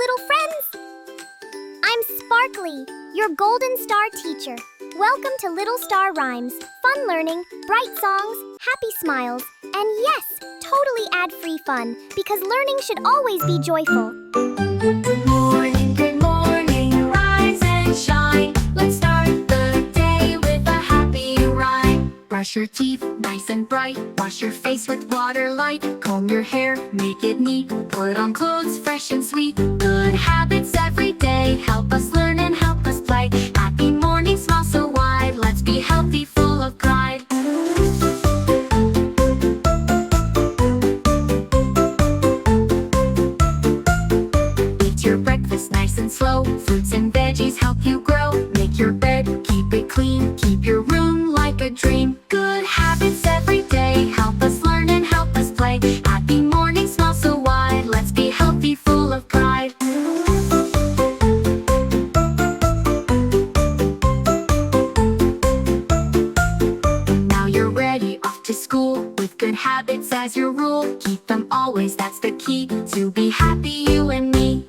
little friends! I'm Sparkly, your Golden Star teacher. Welcome to Little Star Rhymes. Fun learning, bright songs, happy smiles, and yes, totally ad-free fun, because learning should always be joyful. Good morning, rise and shine. Let's start the day with a happy rhyme. Brush your teeth nice and bright. Wash your face with water light. Comb your hair, make it neat. Put on clothes fresh and sweet. Good habits every day help us learn and help us play. Happy morning, smile so wide. Let's be healthy, full of pride. Eat your breakfast nice and slow. Fruits and veggies help you grow. Make your bed, keep it clean. Keep your room like a dream. Good habits every day help us learn and help us play. Happy morning, smile so wide. Let's be healthy, full of pride. Now you're ready, off to school. With good habits as your rule. Keep them always, that's the key. To be happy, you and me.